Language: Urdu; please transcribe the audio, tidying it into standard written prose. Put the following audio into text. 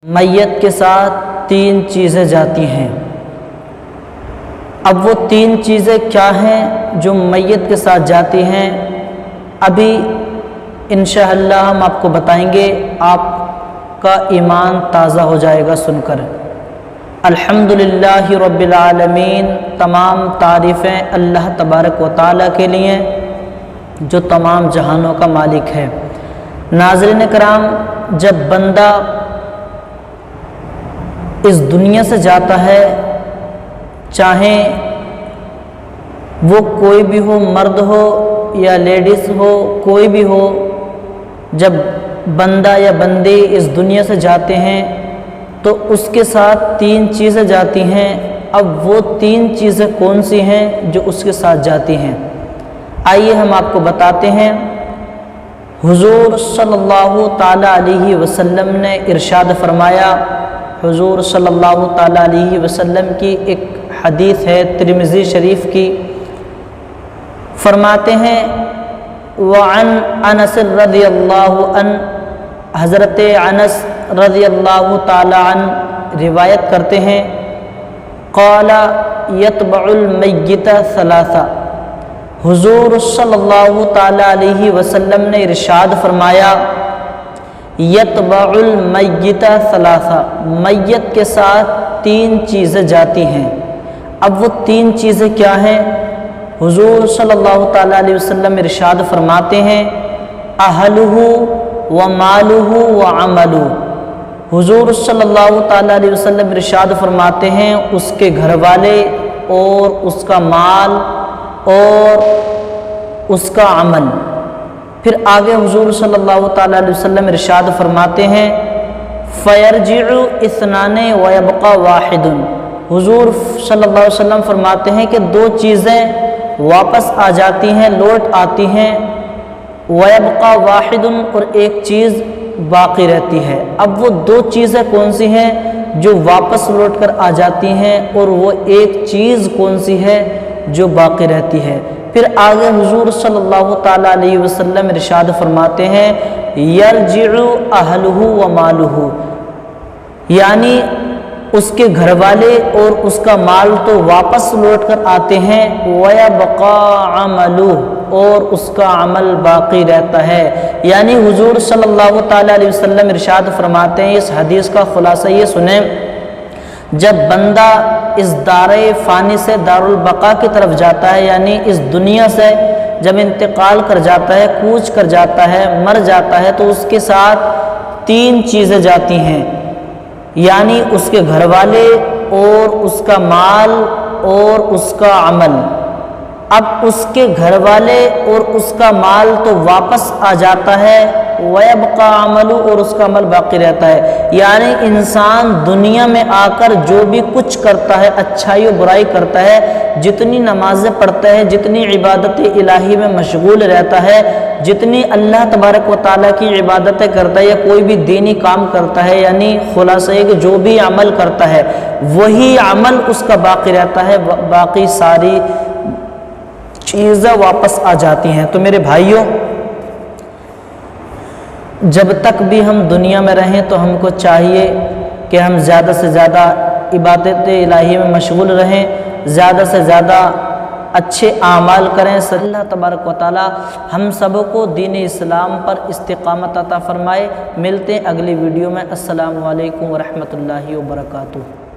میت کے ساتھ 3 چیزیں جاتی ہیں۔ اب وہ 3 چیزیں کیا ہیں جو میت کے ساتھ جاتی ہیں، ابھی انشاءاللہ ہم آپ کو بتائیں گے، آپ کا ایمان تازہ ہو جائے گا سن کر۔ الحمدللہ رب العالمین، تمام تعریفیں اللہ تبارک و تعالیٰ کے لیے جو تمام جہانوں کا مالک ہے۔ ناظرین کرام، جب بندہ اس دنیا سے جاتا ہے، چاہے وہ کوئی بھی ہو، مرد ہو یا لیڈیز ہو، کوئی بھی ہو، جب بندہ یا بندی اس دنیا سے جاتے ہیں تو اس کے ساتھ 3 چیزیں جاتی ہیں۔ اب وہ 3 چیزیں کون سی ہیں جو اس کے ساتھ جاتی ہیں؟ آئیے ہم آپ کو بتاتے ہیں۔ حضور صلی اللہ تعالیٰ علیہ وسلم نے ارشاد فرمایا، حضور صلی اللہ تعالیٰ علیہ وسلم کی ایک حدیث ہے ترمذی شریف کی، فرماتے ہیں وعن انس رضی اللہ عنہ، حضرت انس رضی اللہ تعالیٰ عنہ روایت کرتے ہیں، قال یتبع المیت 3، حضور صلی اللہ تعالیٰ علیہ وسلم نے ارشاد فرمایا یتبع المیت 3، میت کے ساتھ 3 چیزیں جاتی ہیں۔ اب وہ 3 چیزیں کیا ہیں؟ حضور صلی اللہ تعالیٰ علیہ وسلم ارشاد فرماتے ہیں اہلہ و مالہ و عملہ، حضور صلی اللہ تعالیٰ علیہ وسلم ارشاد فرماتے ہیں اس کے گھر والے اور اس کا مال اور اس کا عمل۔ پھر آگے حضور صلی اللہ تعالیٰ علیہ وسلم ارشاد فرماتے ہیں فیرجع 2 ویبقى 1، حضور صلی اللہ علیہ وسلم فرماتے ہیں کہ 2 چیزیں واپس آ جاتی ہیں، لوٹ آتی ہیں، ویبقى 1، اور ایک چیز باقی رہتی ہے۔ اب وہ 2 چیزیں کون سی ہیں جو واپس لوٹ کر آ جاتی ہیں، اور وہ ایک چیز کون سی ہے جو باقی رہتی ہے؟ پھر آگے حضور صلی اللہ تعالیٰ علیہ وسلم ارشاد فرماتے ہیں یرجع اہلہ و مالہ، یعنی اس کے گھر والے اور اس کا مال تو واپس لوٹ کر آتے ہیں، وَيَبْقَى عَمَلُهُ، اور اس کا عمل باقی رہتا ہے۔ یعنی حضور صلی اللہ تعالیٰ علیہ وسلم ارشاد فرماتے ہیں، اس حدیث کا خلاصہ یہ سنیں، جب بندہ اس دار فانی سے دار البقاء کی طرف جاتا ہے، یعنی اس دنیا سے جب انتقال کر جاتا ہے، کوچ کر جاتا ہے، مر جاتا ہے، تو اس کے ساتھ 3 چیزیں جاتی ہیں، یعنی اس کے گھر والے اور اس کا مال اور اس کا عمل۔ اب اس کے گھر والے اور اس کا مال تو واپس آ جاتا ہے، وَيَبْقَى عَمَلُهُ، اور اس کا عمل باقی رہتا ہے۔ یعنی انسان دنیا میں آ کر جو بھی کچھ کرتا ہے، اچھائی و برائی کرتا ہے، جتنی نمازیں پڑھتا ہے، جتنی عبادت الہی میں مشغول رہتا ہے، جتنی اللہ تبارک و تعالیٰ کی عبادتیں کرتا ہے یا کوئی بھی دینی کام کرتا ہے، یعنی خلاصہ ہے کہ جو بھی عمل کرتا ہے وہی عمل اس کا باقی رہتا ہے، باقی ساری چیزیں واپس آ جاتی ہیں۔ تو میرے بھائیوں، جب تک بھی ہم دنیا میں رہیں تو ہم کو چاہیے کہ ہم زیادہ سے زیادہ عبادت الہی میں مشغول رہیں، زیادہ سے زیادہ اچھے اعمال کریں۔ اللہ تبارک و تعالی ہم سب کو دین اسلام پر استقامت عطا فرمائے۔ ملتے ہیں اگلی ویڈیو میں۔ السلام علیکم ورحمۃ اللہ وبرکاتہ۔